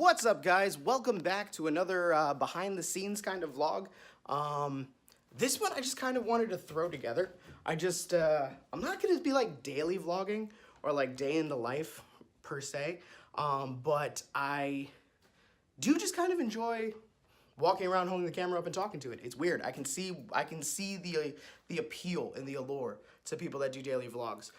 What's up, guys? Welcome back to another behind the scenes kind of vlog. This one I just kind of wanted to throw together. I'm not gonna be like daily vlogging or like day in the life per se, but I do just kind of enjoy walking around holding the camera up and talking to it. It's weird. I can see the appeal and the allure to people that do daily vlogs.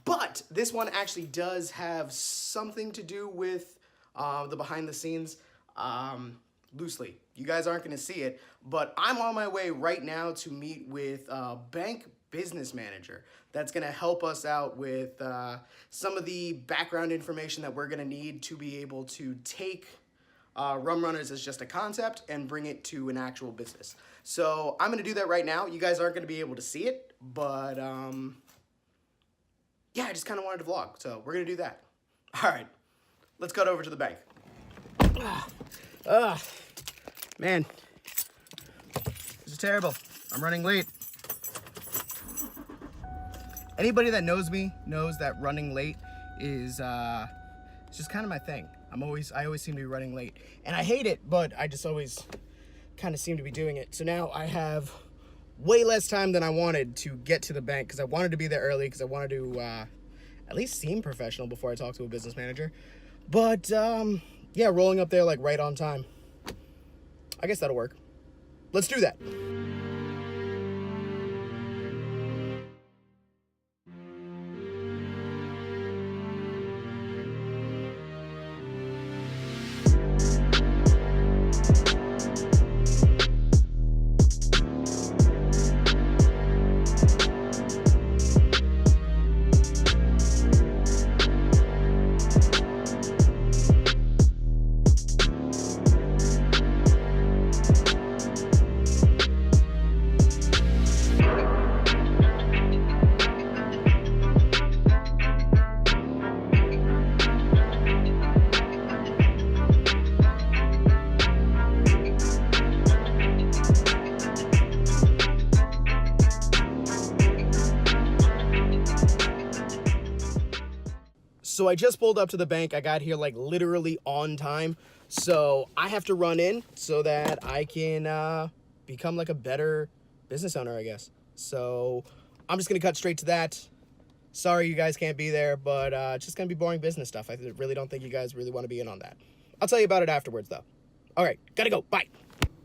But this one actually does have something to do with the behind the scenes, loosely. You guys aren't going to see it, but I'm on my way right now to meet with a bank business manager that's going to help us out with some of the background information that we're going to need to be able to take Rum Runners as just a concept and bring it to an actual business. So I'm going to do that right now. You guys aren't going to be able to see it, but yeah, I just kind of wanted to vlog, so we're going to do that. All right. Let's go over to the bank. Man, this is terrible. I'm running late. Anybody that knows me knows that running late is it's just kind of my thing. I always seem to be running late, and I hate it, but I just always kind of seem to be doing it. So now I have way less time than I wanted to get to the bank because I wanted to be there early because I wanted to at least seem professional before I talk to a business manager. But, yeah, rolling up there, like, right on time. I guess that'll work. Let's do that. So I just pulled up to the bank. I got here like literally on time. So I have to run in so that I can become like a better business owner, I guess. So I'm just gonna cut straight to that. Sorry you guys can't be there, but it's just gonna be boring business stuff. I really don't think you guys really want to be in on that. I'll tell you about it afterwards though. All right, gotta go, bye.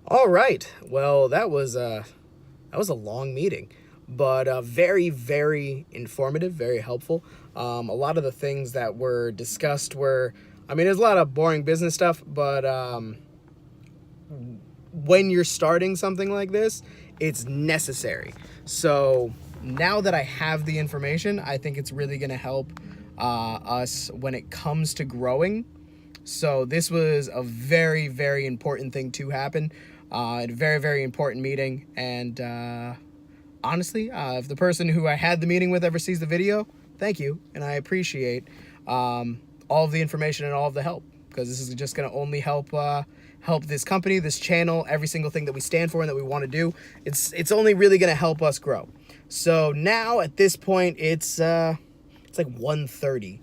All right, well, that was a long meeting, but very, very informative, very helpful. A lot of the things that were discussed were, I mean, there's a lot of boring business stuff, but when you're starting something like this, it's necessary. So now that I have the information, I think it's really going to help us when it comes to growing. So this was a very, very important thing to happen, a very, very important meeting. And honestly, if the person who I had the meeting with ever sees the video, thank you, and I appreciate all of the information and all of the help, because this is just going to only help this company, this channel, every single thing that we stand for and that we want to do. It's only really going to help us grow. So now at this point, it's like 1:30.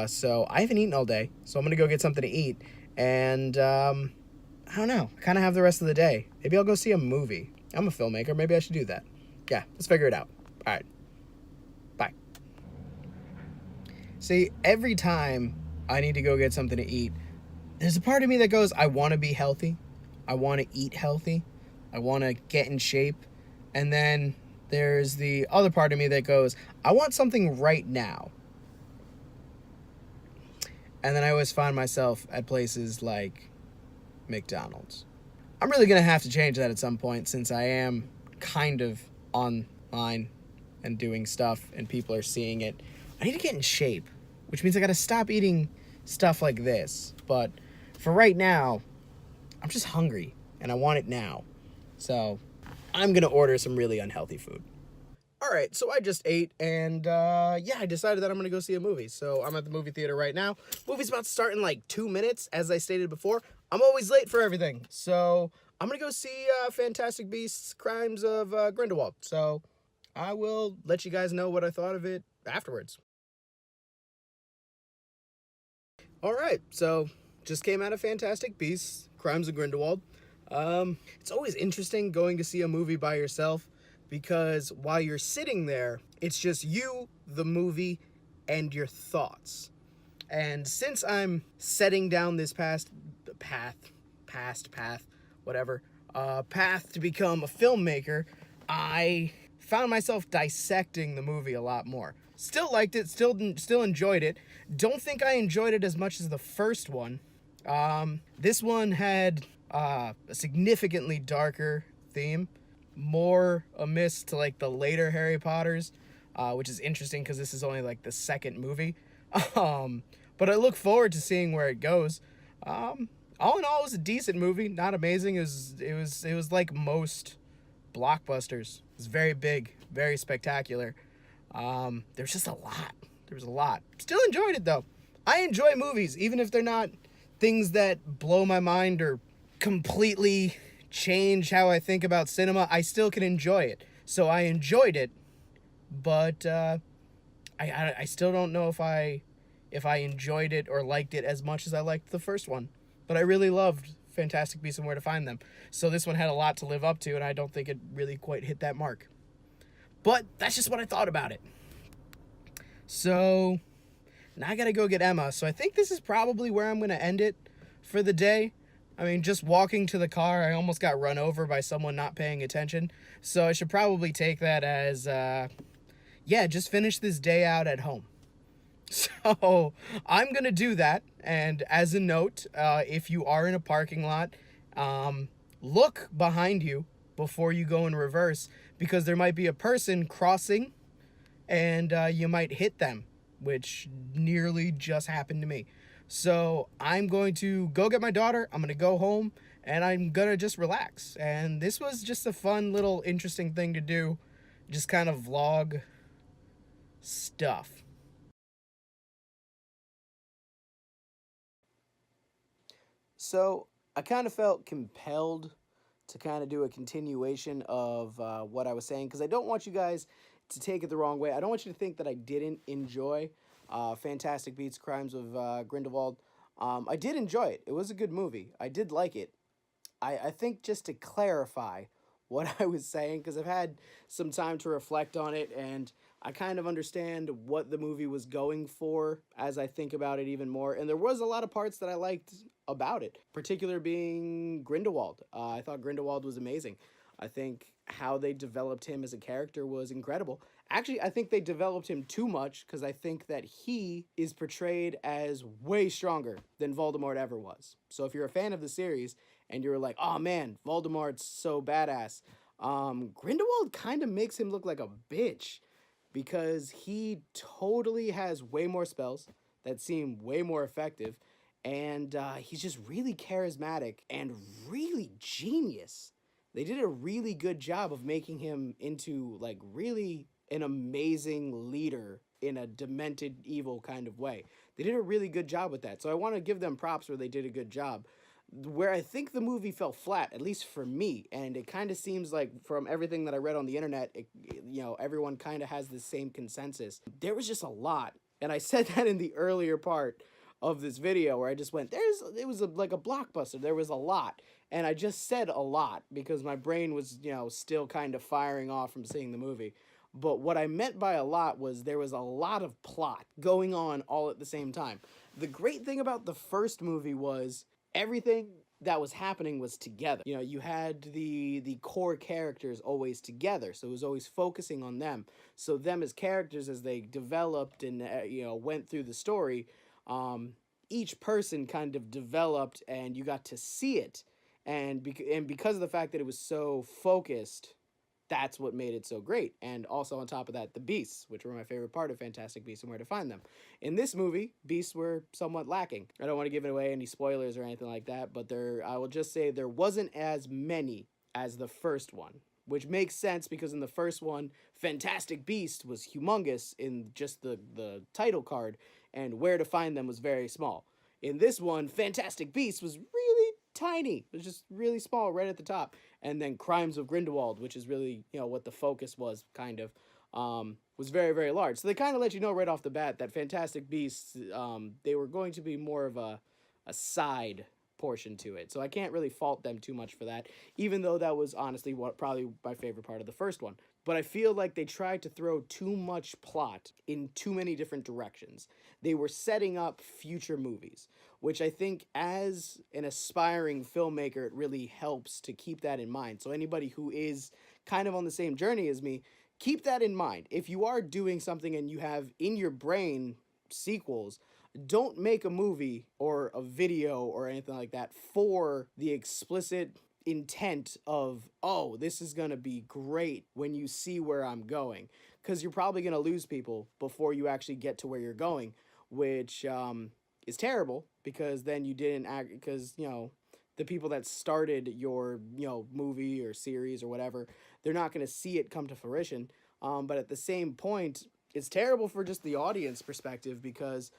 So I haven't eaten all day, so I'm going to go get something to eat, and I don't know, kind of have the rest of the day. Maybe I'll go see a movie. I'm a filmmaker. Maybe I should do that. Yeah, let's figure it out. All right. Bye. See, every time I need to go get something to eat, there's a part of me that goes, I want to be healthy. I want to eat healthy. I want to get in shape. And then there's the other part of me that goes, I want something right now. And then I always find myself at places like McDonald's. I'm really going to have to change that at some point, since I am kind of online and doing stuff and people are seeing it. I need to get in shape, which means I gotta stop eating stuff like this. But for right now, I'm just hungry and I want it now. So I'm gonna order some really unhealthy food. All right, so I just ate, and yeah, I decided that I'm gonna go see a movie. So I'm at the movie theater right now. Movie's about to start in like 2 minutes, as I stated before. I'm always late for everything. So I'm gonna go see Fantastic Beasts: Crimes of Grindelwald. So I will let you guys know what I thought of it afterwards. All right, so just came out of Fantastic Beasts, Crimes of Grindelwald. It's always interesting going to see a movie by yourself because while you're sitting there, it's just you, the movie, and your thoughts. And since I'm setting down this path, whatever, path to become a filmmaker, I found myself dissecting the movie a lot more. Still liked it, still enjoyed it. Don't think I enjoyed it as much as the first one. This one had a significantly darker theme, more amiss to like the later Harry Potters, which is interesting because this is only like the second movie. But I look forward to seeing where it goes. All in all, it was a decent movie, not amazing. It was like most blockbusters. It was very big, very spectacular. There's just a lot. There was a lot. Still enjoyed it though. I enjoy movies, even if they're not things that blow my mind or completely change how I think about cinema. I still can enjoy it. So I enjoyed it, but I still don't know if I enjoyed it or liked it as much as I liked the first one. But I really loved Fantastic Beasts and Where to Find Them. So this one had a lot to live up to, and I don't think it really quite hit that mark. But that's just what I thought about it. So now I gotta go get Emma. So I think this is probably where I'm gonna end it for the day. I mean, just walking to the car, I almost got run over by someone not paying attention. So I should probably take that as, just finish this day out at home. So I'm going to do that. And as a note, if you are in a parking lot, look behind you before you go in reverse, because there might be a person crossing and you might hit them, which nearly just happened to me. So I'm going to go get my daughter. I'm going to go home and I'm going to just relax. And this was just a fun little interesting thing to do. Just kind of vlog stuff. So I kind of felt compelled to kind of do a continuation of what I was saying, because I don't want you guys to take it the wrong way. I don't want you to think that I didn't enjoy Fantastic Beasts, Crimes of Grindelwald. I did enjoy it. It was a good movie. I did like it. I think just to clarify what I was saying, because I've had some time to reflect on it, and I kind of understand what the movie was going for as I think about it even more. And there was a lot of parts that I liked about it, particular being Grindelwald. I thought Grindelwald was amazing. I think how they developed him as a character was incredible. Actually, I think they developed him too much, because I think that he is portrayed as way stronger than Voldemort ever was. So if you're a fan of the series and you're like, oh man, Voldemort's so badass, Grindelwald kind of makes him look like a bitch, because he totally has way more spells that seem way more effective, and he's just really charismatic and really genius. They did a really good job of making him into, like, really an amazing leader in a demented, evil kind of way. They did a really good job with that. So I want to give them props where they did a good job. Where I think the movie fell flat, at least for me, and it kind of seems like from everything that I read on the internet, everyone kind of has the same consensus. There was just a lot. And I said that in the earlier part of this video where I just went, it was like a blockbuster. There was a lot. And I just said a lot because my brain was, still kind of firing off from seeing the movie. But what I meant by a lot was there was a lot of plot going on all at the same time. The great thing about the first movie was everything that was happening was together. You had the core characters always together, so it was always focusing on them. So them as characters, as they developed and went through the story, each person kind of developed, and you got to see it. And because of the fact that it was so focused, that's what made it so great. And also on top of that, the beasts, which were my favorite part of Fantastic Beasts and Where to Find Them. In this movie, beasts were somewhat lacking. I don't want to give away any spoilers or anything like that, but I will just say there wasn't as many as the first one, which makes sense because in the first one, Fantastic Beast was humongous in just the title card, and Where to Find Them was very small. In this one, Fantastic Beasts was really tiny. It was just really small right at the top. And then Crimes of Grindelwald, which is really, what the focus was, kind of, was very, very large. So they kind of let you know right off the bat that Fantastic Beasts, they were going to be more of a a side portion to it. So I can't really fault them too much for that, even though that was honestly what probably my favorite part of the first one. But I feel like they tried to throw too much plot in too many different directions. They were setting up future movies, which I think as an aspiring filmmaker, it really helps to keep that in mind. So anybody who is kind of on the same journey as me, keep that in mind. If you are doing something and you have in your brain sequels, don't make a movie or a video or anything like that for the explicit intent of, oh, this is going to be great when you see where I'm going. Because you're probably going to lose people before you actually get to where you're going, which is terrible because then you didn't act, because, you know, the people that started your, you know, movie or series or whatever, they're not going to see it come to fruition. But at the same point, it's terrible for just the audience perspective because,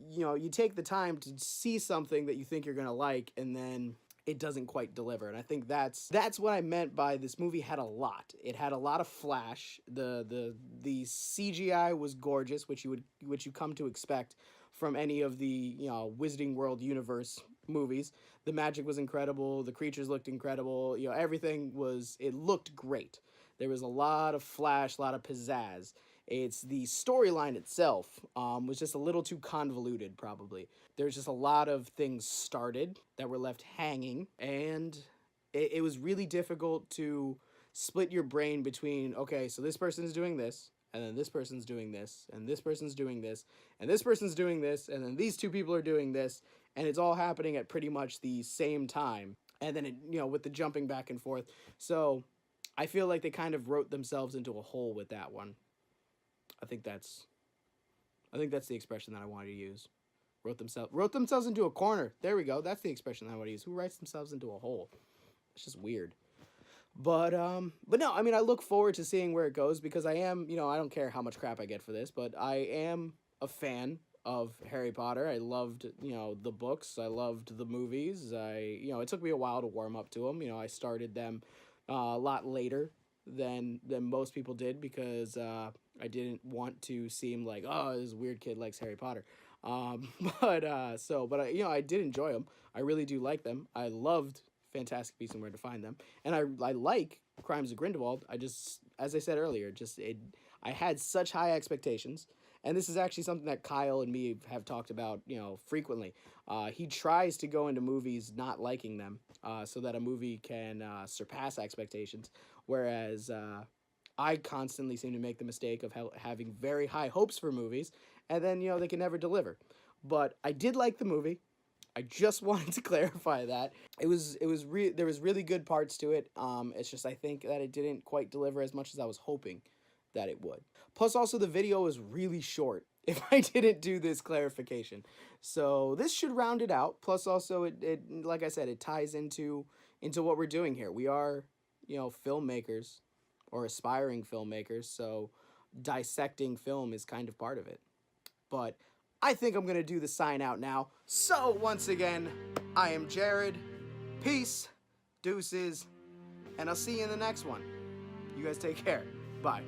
you know, you take the time to see something that you think you're going to like and then it doesn't quite deliver. And I think that's what I meant by this movie had a lot. It had a lot of flash. The CGI was gorgeous, which you come to expect from any of the, you know, Wizarding World universe movies. The magic was incredible. The creatures looked incredible. You know, everything it looked great. There was a lot of flash, a lot of pizzazz. It's the storyline itself was just a little too convoluted, probably. There's just a lot of things started that were left hanging, and it was really difficult to split your brain between, okay, so this person's doing this, and then this person's doing this, and this person's doing this, and this person's doing this, and then these two people are doing this, and it's all happening at pretty much the same time. And then, you know, with the jumping back and forth. So I feel like they kind of wrote themselves into a hole with that one. I think that's the expression that I wanted to use. Wrote themselves into a corner. There we go. That's the expression that I want to use. Who writes themselves into a hole? It's just weird. But no, I mean, I look forward to seeing where it goes because I am, you know, I don't care how much crap I get for this, but I am a fan of Harry Potter. I loved, you know, the books. I loved the movies. You know, it took me a while to warm up to them. You know, I started them a lot later than most people did because I didn't want to seem like, oh, this weird kid likes Harry Potter. But you know, I did enjoy them. I really do like them. I loved Fantastic Beasts and Where to Find Them, and I like Crimes of Grindelwald. I just, as I said earlier, I had such high expectations, and this is actually something that Kyle and me have talked about, you know, frequently. He tries to go into movies not liking them, so that a movie can surpass expectations, whereas I constantly seem to make the mistake of having very high hopes for movies, and then, you know, they can never deliver. But I did like the movie. I just wanted to clarify that. There was really good parts to it. It's just I think that it didn't quite deliver as much as I was hoping that it would. Plus, also, the video is really short if I didn't do this clarification. So this should round it out. Plus, also, it like I said, it ties into what we're doing here. We are, you know, filmmakers or aspiring filmmakers, so dissecting film is kind of part of it. But I think I'm going to do the sign out now. So, once again, I am Jared. Peace, deuces, and I'll see you in the next one. You guys take care. Bye.